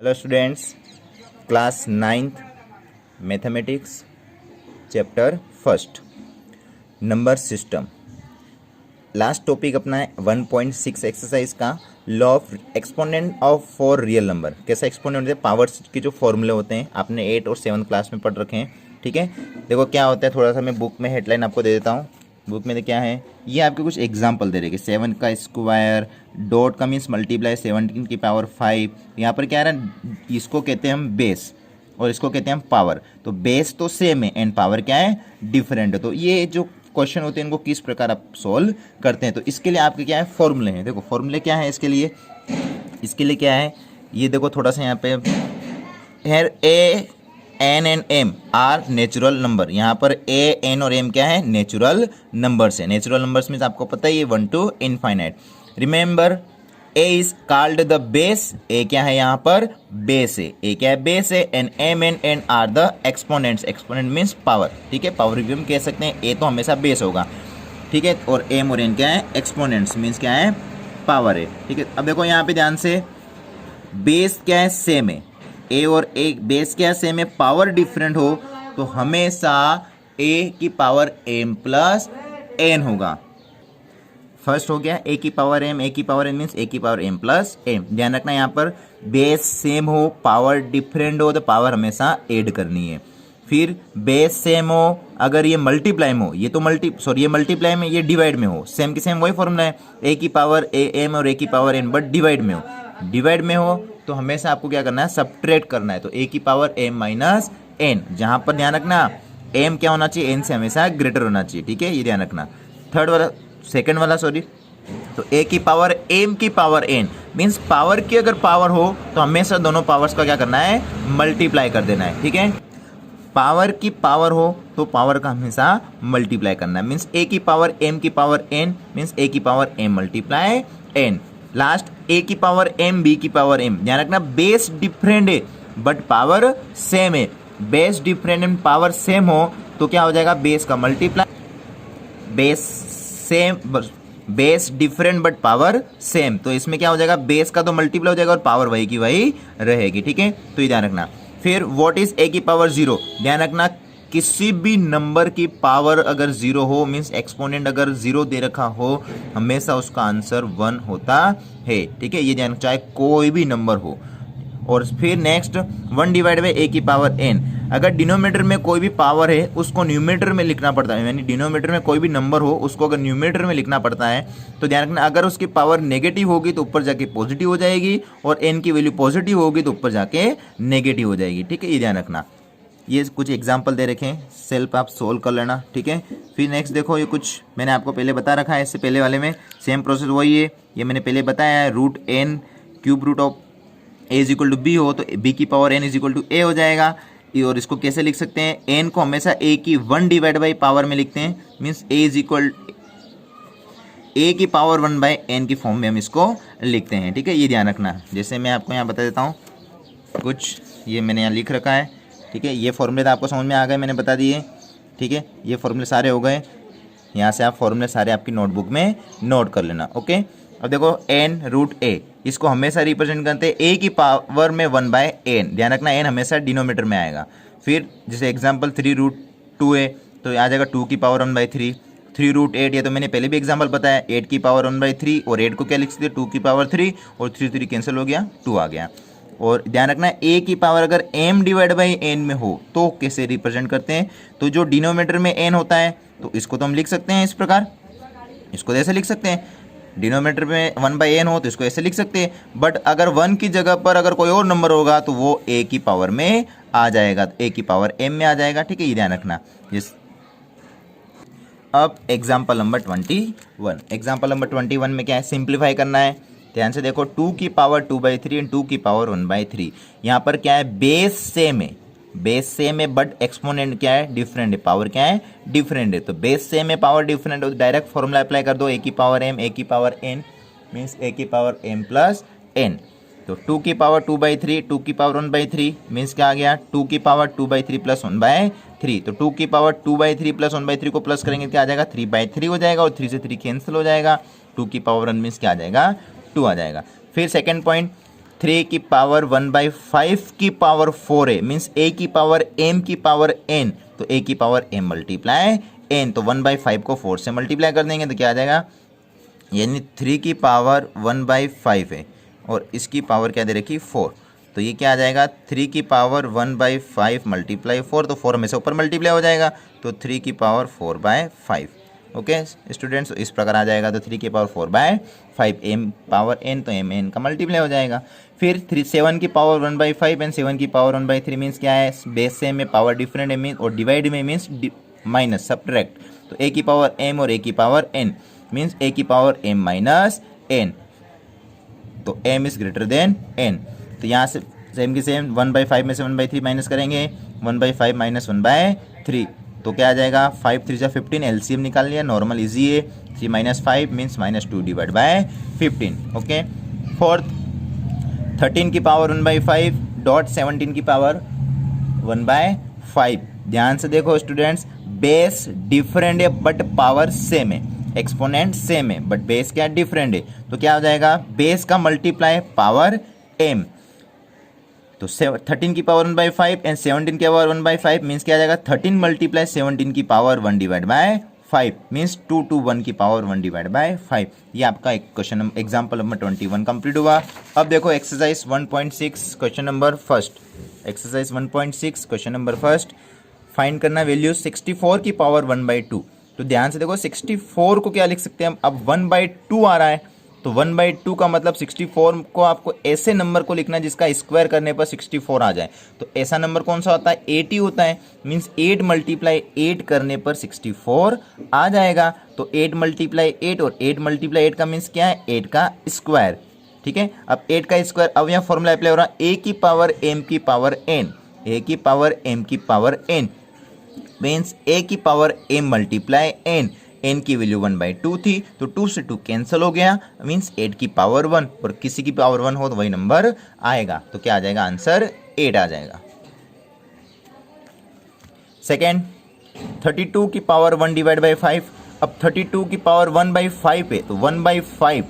Hello students, class 9th mathematics chapter first number system. Last topic अपना है 1.6 exercise का law of exponent of for real number. कैसा exponent होते हैं, powers के जो फॉर्मूले होते हैं आपने 8 और 7 क्लास में पढ़ रखे हैं। ठीक है, देखो क्या होता है, थोड़ा सा मैं बुक में हेडलाइन आपको दे देता हूँ। बुक में क्या है, ये आपके कुछ एग्जाम्पल दे रहे कि 7 का स्क्वायर, डॉट का मीन्स मल्टीप्लाई 17 की पावर 5। यहाँ पर क्या है ना, इसको कहते हैं हम बेस और इसको कहते हैं हम पावर। तो बेस तो सेम है एंड पावर क्या है, डिफरेंट है। तो ये जो क्वेश्चन होते हैं इनको किस प्रकार आप सोल्व करते हैं, तो इसके लिए आपके क्या है फॉर्मूले हैं। देखो फॉर्मूले क्या है इसके लिए क्या है, ये देखो थोड़ा सा यहाँ पे here A N and M are natural number. यहाँ पर ए एन और एम क्या है, नेचुरल नंबर्स है। नेचुरल नंबर्स मीन्स आपको पता है ये 1 to infinite. Remember A is called the base, A क्या है यहाँ पर बेस है, ए क्या है बेस है। And M and N are the exponents, exponent means power. ठीक है, पावर भी हम कह सकते हैं, ए तो हमेशा बेस होगा। ठीक है, और एम और एन क्या है, एक्सपोनेंट्स मीन्स क्या है, पावर है। ठीक है, अब देखो यहाँ पे ध्यान से, बेस क्या है, सेम है, ए और ए बेस क्या है, सेम है, पावर डिफरेंट हो तो हमेशा ए की पावर एम प्लस एन होगा। फर्स्ट हो गया ए की पावर एम, ए की पावर एन मीन्स ए की पावर एम प्लस एम। ध्यान रखना यहाँ पर बेस सेम हो, पावर डिफरेंट हो तो पावर हमेशा ऐड करनी है। फिर बेस सेम हो, अगर ये मल्टीप्लाई में हो, ये तो ये मल्टीप्लाई में, ये डिवाइड में हो, सेम की सेम वही फॉर्मूला है, ए की पावर ए एम और ए की पावर एन, बट डिवाइड में हो। डिवाइड में हो तो हमेशा आपको क्या करना है, सबट्रैक्ट करना है। तो ए की पावर एम माइनस एन, जहां पर ध्यान रखना एम क्या होना चाहिए, एन से हमेशा ग्रेटर होना चाहिए। ठीक है, ये ध्यान रखना। सेकंड वाला तो ए की पावर एम की पावर एन मीन्स पावर की अगर पावर हो तो हमेशा दोनों पावर्स का क्या करना है, मल्टीप्लाई कर देना है। ठीक है, पावर की पावर हो तो पावर का हमेशा मल्टीप्लाई करना है। मीन्स ए की पावर एम की पावर एन मीन्स ए की power M multiply N. Last A की पावर एम बी की पावर एम। ध्यान रखना बेस डिफरेंट है बट पावर सेम है। Base different and power same हो तो क्या हो जाएगा, बेस का multiply, base different but power same, तो इसमें क्या हो जाएगा, बेस का तो मल्टीप्लाई हो जाएगा और पावर वही की वही रहेगी। ठीक है, तो ये ध्यान रखना। फिर व्हाट इज ए की पावर 0, ध्यान रखना किसी भी नंबर की पावर अगर 0 हो मीन्स एक्सपोनेंट अगर 0 दे रखा हो हमेशा उसका आंसर 1 होता है। ठीक है, ये ध्यान, चाहे कोई भी नंबर हो। और फिर नेक्स्ट 1 डिवाइड बाई ए की पावर एन, अगर डिनोमीटर में कोई भी पावर है उसको न्यूमरेटर में लिखना पड़ता है, यानी डिनोमीटर में कोई भी नंबर हो उसको अगर न्यूमरेटर में लिखना पड़ता है तो ध्यान रखना अगर उसकी पावर नेगेटिव होगी तो ऊपर जाके पॉजिटिव हो जाएगी और एन की वैल्यू पॉजिटिव होगी तो ऊपर जाके नेगेटिव हो जाएगी। ठीक है, ये ध्यान रखना। ये कुछ एग्जाम्पल दे रखे हैं, सेल्फ आप सोल्व कर लेना। ठीक है, फिर नेक्स्ट देखो, ये कुछ मैंने आपको पहले बता रखा है, इससे पहले वाले में सेम प्रोसेस वही है, ये मैंने पहले बताया है। Root N cube root of A is equal to B हो तो बी की power N is equal to A हो जाएगा। और इसको कैसे लिख सकते हैं, एन को हमेशा ए की 1 डिवाइड बाई पावर में लिखते हैं, मीन्स ए इज इक्वल ए की पावर 1 बाई एन की फॉर्म में हम इसको लिखते हैं। ठीक है, ये ध्यान रखना। जैसे मैं आपको यहाँ बता देता हूँ कुछ, ये मैंने यहाँ लिख रखा है। ठीक है, ये फॉर्मूले तो आपको समझ में आ गए, मैंने बता दिए। ठीक है, ये फॉर्मूले सारे हो गए, यहाँ से आप फॉर्मूले सारे आपकी नोटबुक में नोट कर लेना। ओके, अब देखो एन रूट ए, इसको हमेशा रिप्रेजेंट करते हैं ए की पावर में 1 बाय एन। ध्यान रखना एन हमेशा डिनोमीटर में आएगा। फिर जैसे एग्जांपल 3 रूट 2 है तो आ जाएगा 2 की पावर 1 बाई 3। 3 रूट 8 ये तो मैंने पहले भी एग्जांपल बताया, 8 की पावर 1 बाई 3 और 8 को क्या लिख सकते, 2 की पावर 3 और 3 कैंसिल हो गया, 2 आ गया। और ध्यान रखना ए की पावर अगर m डिवाइड बाई एन में हो तो कैसे रिप्रेजेंट करते हैं, तो जो डिनोमीटर में n होता है तो इसको तो हम लिख सकते हैं इस प्रकार, इसको ऐसे लिख सकते हैं। डिनोमीटर में 1 बाई एन हो तो इसको ऐसे लिख सकते हैं, बट अगर 1 की जगह पर अगर कोई और नंबर होगा तो वो a की पावर में आ जाएगा, a की पावर m में आ जाएगा। ठीक है, ये ध्यान रखना। अब एग्जाम्पल नंबर 21, एग्जाम्पल नंबर 21 में क्या है, सिंप्लीफाई करना है। ध्यान से देखो 2 की पावर 2 बाई 3 एंड 2 की पावर 1 बाई 3। यहाँ पर क्या है, बेस सेम है, बेस सेम है बट एक्सपोनेंट क्या है, डिफरेंट है, पावर क्या है, डिफरेंट है। तो बेस सेम है, पावर डिफरेंट है, तो डायरेक्ट फॉर्मूला अप्लाई कर दो, ए की पावर एम ए की पावर एन मीन्स ए की पावर एम प्लस एन। तो 2 की पावर 2 बाई 3 2 की पावर 1 बाई 3 मीन्स क्या आ गया, 2 की पावर 2 बाई 3 प्लस 1 बाई 3। तो 2 की पावर 2 बाई 3 प्लस 1 बाई 3 को प्लस करेंगे क्या आ जाएगा, 3 बाई 3 हो जाएगा और 3 से 3 कैंसिल हो जाएगा। 2 की पावर 1 मीन्स क्या आ जाएगा, 2 आ जाएगा। फिर सेकेंड पॉइंट, 3 की पावर 1/5 की पावर 4 है, मीन्स a की पावर m की पावर n, तो a की पावर m मल्टीप्लाई n, तो 1/5 को 4 से मल्टीप्लाई कर देंगे तो क्या आ जाएगा, यानी 3 की पावर 1/5 है और इसकी पावर क्या दे रखी 4, तो ये क्या आ जाएगा 3 की पावर 1/5 मल्टीप्लाई 4, तो 4 में से ऊपर मल्टीप्लाई हो जाएगा, तो 3 की पावर 4/5। ओके स्टूडेंट्स, इस प्रकार आ जाएगा, तो 3 की पावर 4/5 m पावर n, तो m n का मल्टीप्लाई हो जाएगा। फिर 7 की पावर 1/5 एंड 7 की पावर 1/3 मीन्स क्या है, बेस सेम में पावर डिफरेंट है मीन्स, और डिवाइड में मीन्स माइनस सब्ट्रैक्ट, तो a की पावर m और a की पावर n मीन्स a की पावर m माइनस n, तो m is greater than n, तो यहाँ से सेम की सेम 1/5 में से 1/3 माइनस करेंगे, 1/5 माइनस 1/3, तो क्या आ जाएगा 5 3 जा 15, एलसीएम निकाल लिया, नॉर्मल इजी है, 3 minus 5 means -2 divide by 15। Okay fourth 13 की पावर 1/5 डॉट 17 की पावर 1/5, ध्यान से देखो स्टूडेंट्स, बेस डिफरेंट है बट पावर सेम है, एक्सपोनेंट सेम है बट बेस क्या डिफरेंट है, तो क्या हो जाएगा बेस का मल्टीप्लाई पावर m, तो 13 की पावर 1/5 एंड 17 की पावर 1/5 मीन्स क्या आ जाएगा 13 मल्टीप्लाई 17 की power 1 divide by 5 means 2 to 1 की पावर 1 डिवाइड बाय 5। ये आपका एक क्वेश्चन एग्जाम्पल नंबर 21 कंप्लीट हुआ। अब देखो exercise 1.6 question number first, exercise 1.6 question number first, find करना वैल्यू 64 की पावर 1/2। तो ध्यान से देखो 64 को क्या लिख सकते हैं हम, अब 1/2 आ रहा है, तो 1/2 का मतलब 64 को आपको ऐसे नंबर को लिखना है जिसका स्क्वायर करने पर 64 आ जाए, तो ऐसा नंबर कौन सा होता है 80 होता है, मीन्स 8 मल्टीप्लाई 8 करने पर 64 आ जाएगा, तो 8 मल्टीप्लाई 8 और 8 मल्टीप्लाई 8 का मीन्स क्या है 8 का स्क्वायर, ठीक है। अब 8 का स्क्वायर, अब यहाँ फॉर्मूला अप्लाई हो रहा है a की पावर m की पावर n, a की पावर m की पावर n मीन्स a की power m multiply n, n की वैल्यू 1/2 थी, तो 2 से 2 कैंसिल हो गया, मीन्स 8 की पावर 1, और किसी की पावर 1 हो तो वही नंबर आएगा, तो क्या आ जाएगा आंसर 8 आ जाएगा। सेकेंड 32 की पावर 1 डिवाइड बाई 5, अब 32 की पावर 1/5 है, तो 1/5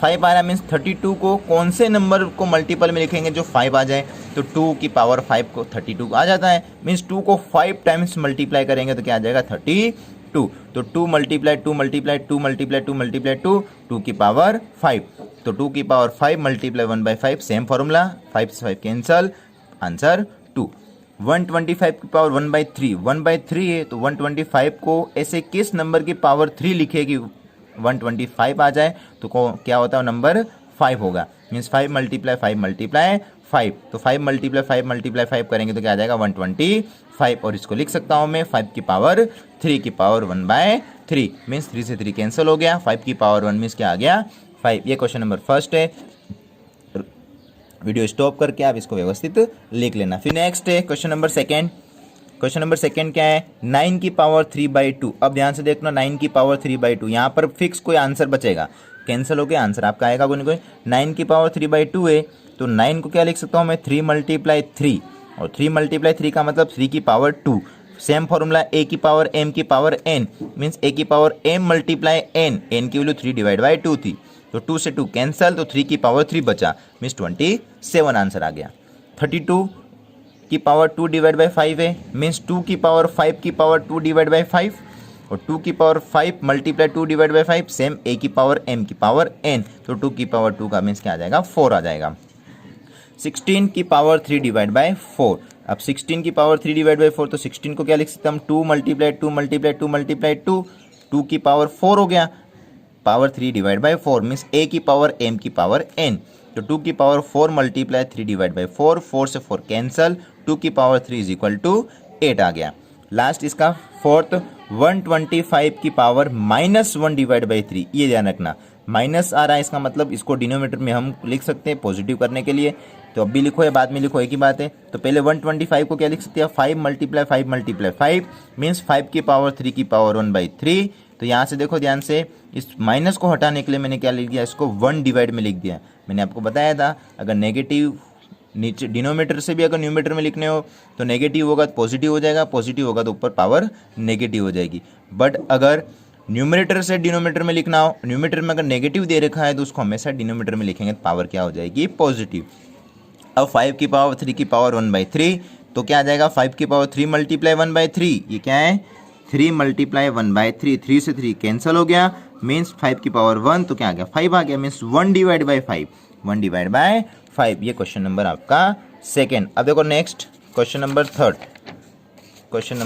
5 आ रहा है, मीन्स 32 को कौन से नंबर को मल्टीपल में लिखेंगे जो 5 आ जाए, तो 2 की पावर 5 को 32 आ जाता है, मीन्स 2 को 5 टाइम्स मल्टीप्लाई करेंगे तो क्या आ जाएगा 32, तो 2 मल्टीप्लाई 2 मल्टीप्लाई 2 मल्टीप्लाई 2 मल्टीप्लाई 2, 2 की पावर 5, तो 2 की पावर 5 मल्टीप्लाई 1/5 सेम फॉर्मूला, 5 से 5 कैंसल, आंसर 2। 125 की पावर 1/3 है, तो 125 को ऐसे किस नंबर की पावर 3 लिखेगी 125 आ जाए तो क्या होता है नंबर 5 होगा, मीन्स 5 मल्टीप्लाई 5 मल्टीप्लाई 5, तो 5 मल्टीप्लाई 5 मल्टीप्लाई 5 करेंगे तो क्या आ जाएगा 125, और इसको लिख सकता हूँ मैं 5 की पावर 3 की पावर 1/3 मीन्स 3 से 3 कैंसिल हो गया, 5 की पावर 1 मीन्स क्या आ गया 5। ये क्वेश्चन नंबर फर्स्ट है, वीडियो स्टॉप करके आप इसको व्यवस्थित लिख लेना। फिर नेक्स्ट है question number second, question number second क्या है 9 की पावर 3/2। अब ध्यान से देखना 9 की पावर 3/2, यहाँ पर फिक्स कोई आंसर बचेगा, कैंसिल हो गया आंसर आपका आएगा कोई ना कोई। 9 की पावर 3/2 है, तो 9 को क्या लिख सकता हूँ मैं 3 मल्टीप्लाई 3, और 3 मल्टीप्लाई 3 का मतलब 3 की पावर 2, सेम फॉर्मूला a की पावर m की पावर n मीन्स a की power m multiply n, n की वैल्यू 3 डिवाइड बाई 2 थी, तो 2 से 2 कैंसल, तो 3 की पावर 3 बचा मीन्स 27 आंसर आ गया। 32 की पावर 2 डिवाइड बाई 5 है, मीन्स 2 की पावर 5 की पावर 2 डिवाइड बाई 5, और 2 की power 5 multiply 2 divide by 5 same a की पावर m की पावर n, तो 2 की पावर 2 का मीन्स क्या आ जाएगा 4 आ जाएगा। 16 की पावर 3 डिवाइड बाई 4, अब 16 की पावर 3 डिवाइड बाई 4, तो 16 को क्या लिख सकते हैं हम 2 मल्टीप्लाई 2 मल्टीप्लाई 2 मल्टीप्लाई 2, 2 की पावर 4 हो गया, power 3 divide by 4 means a की पावर m की पावर n, तो 2 की पावर 4 मल्टीप्लाई 3 डिवाइड बाई 4, 4 से 4 कैंसल, 2 की पावर 3 इज इक्वल टू 8 आ गया। लास्ट इसका फोर्थ 125 की पावर -1 डिवाइड बाई 3, ये ध्यान रखना माइनस आ रहा है, इसका मतलब इसको डिनोमिनेटर में हम लिख सकते हैं पॉजिटिव करने के लिए, तो अब भी लिखो या बाद में लिखो एक ही बात है। तो पहले 125 को क्या लिख सकते हैं 5 मल्टीप्लाई 5 मल्टीप्लाई 5 मीन्स 5 की पावर 3 की पावर 1/3, तो यहाँ से देखो ध्यान से इस माइनस को हटाने के लिए मैंने क्या लिख दिया इसको 1 डिवाइड में लिख दिया। मैंने आपको बताया था अगर नेगेटिव नीचे डिनोमीटर से भी अगर न्यूमीटर में लिखने हो तो नेगेटिव होगा तो पॉजिटिव हो जाएगा, पॉजिटिव होगा तो ऊपर पावर नेगेटिव हो जाएगी, बट अगर न्यूमरेटर से डिनोमीटर में लिखना हो, न्यूमरेटर में अगर नेगेटिव दे रखा है तो उसको हमेशा डिनोमीटर में लिखेंगे तो पावर क्या हो जाएगी पॉजिटिव। अब 5 की पावर 3 की पावर 1/3, तो क्या आ जाएगा 5 की पावर 3 मल्टीप्लाई 1/3, ये क्या है 3 मल्टीप्लाई 1/3, 3 से 3 कैंसिल हो गया, मीन्स 5 की पावर 1, तो क्या आ गया 5 आ गया, means 1 divide by 5, 1 divide by 5। ये क्वेश्चन नंबर आपका सेकेंड। अब देखो next question number third. Question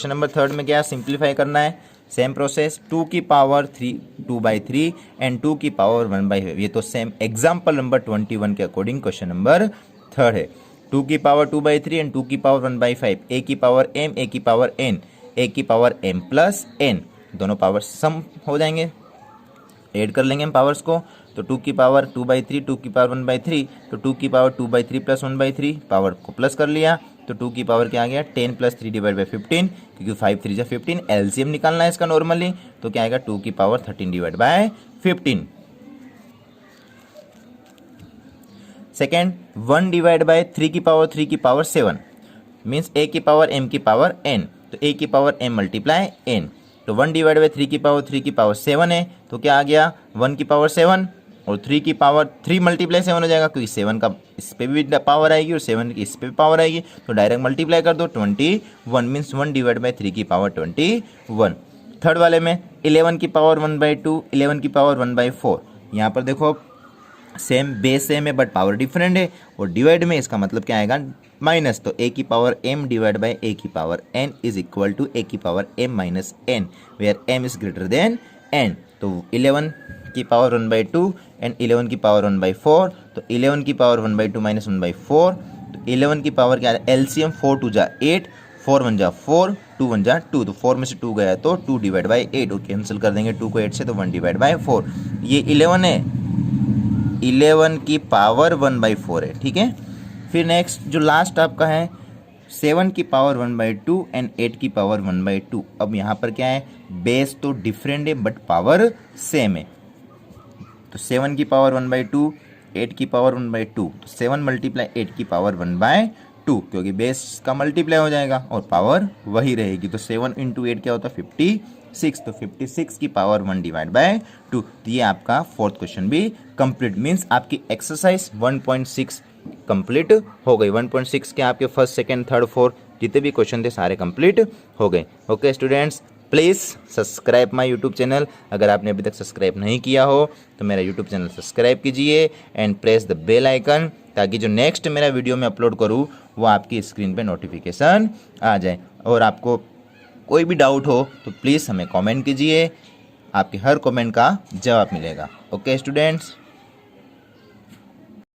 number third में क्या सिंप्लीफाई करना है, सेम प्रोसेस, 2 की पावर 3 2/3 एंड 2 की पावर 1/5। ये तो सेम एग्जाम्पल नंबर 21 के अकॉर्डिंग क्वेश्चन नंबर थर्ड है। 2 की पावर 2/3 एंड 2 की पावर 1/5, a की पावर m, a की पावर n, a की पावर m प्लस n, दोनों पावर सम हो जाएंगे, ऐड कर लेंगे हम पावर्स को। तो 2 की पावर 2/3, 2 की पावर 1/3, तो 2 की पावर 2/3 प्लस 1/3, पावर को प्लस कर लिया, तो 2 की पावर क्या आ गया 10 प्लस 3 डिवाइड बाई 15, क्योंकि 5 3 जा 15, एलसीएम निकालना है इसका नॉर्मली, तो क्या आएगा 2 की power 13 divide by 15। Second, 1 divide by 3 की पावर 7, मीन्स a की पावर m की पावर n, तो a की पावर m मल्टीप्लाई n, तो 1 डिवाइड बाई 3 की पावर 7 है, तो क्या आ गया 1 की पावर 7 और 3 की पावर 3 मल्टीप्लाई 7 हो जाएगा, क्योंकि 7 का इस पे भी पावर आएगी और 7 की इस पे भी पावर आएगी, तो डायरेक्ट मल्टीप्लाई कर दो, 21, मीन्स 1 डिवाइड बाई 3 की पावर 21। थर्ड वाले में 11 की पावर 1/2, 11 की पावर 1/4, यहाँ पर देखो सेम बेस सेम है बट पावर डिफरेंट है, और डिवाइड में इसका मतलब क्या आएगा माइनस, तो a की power m divide by a की power n is equal to a की power m minus n, where m is greater than n। तो 11 की पावर 1/2 एंड 11 की पावर 1/4, तो 11 की पावर 1/2 माइनस 1/4, तो 11 की पावर क्या है एलसीएम 4 2 जा 8, 4 1 जा 4, 2 1 जा 2, तो 4 में से 2 गया तो 2 डिवाइड बाई 8, और कैंसिल कर देंगे 2 को 8 से, तो 1 डिवाइड बाई 4। ये 11 है, 11 की पावर 1/4 है, ठीक है। फिर नेक्स्ट जो लास्ट आपका है 7 की पावर 1/2 एंड 8 की पावर 1/2। अब यहाँ पर क्या है बेस तो डिफरेंट है बट पावर सेम है, तो 7 की पावर 1/2, 8 की पावर 1/2, तो 7 मल्टीप्लाई 8 की पावर 1/2, क्योंकि बेस का मल्टीप्लाई हो जाएगा और पावर वही रहेगी, तो 7 इंटू 8 क्या होता है 56, तो 56 की पावर 1 डिवाइड बाय 2। तो ये आपका फोर्थ क्वेश्चन भी कंप्लीट, मीन्स आपकी एक्सरसाइज 1.6 कंप्लीट हो गई। 1.6 के आपके फर्स्ट सेकंड थर्ड फोर्थ जितने भी क्वेश्चन थे सारे कंप्लीट हो गए। Okay students, please subscribe my YouTube channel, अगर आपने अभी तक सब्सक्राइब नहीं किया हो तो मेरा यूट्यूब चैनल सब्सक्राइब कीजिए and press the bell icon, ताकि जो नेक्स्ट मेरा वीडियो में अपलोड करूँ वो आपकी स्क्रीन पे नोटिफिकेशन आ जाए। और आपको कोई भी डाउट हो तो प्लीज़ हमें कमेंट कीजिए, आपके हर कमेंट का जवाब मिलेगा। Okay students.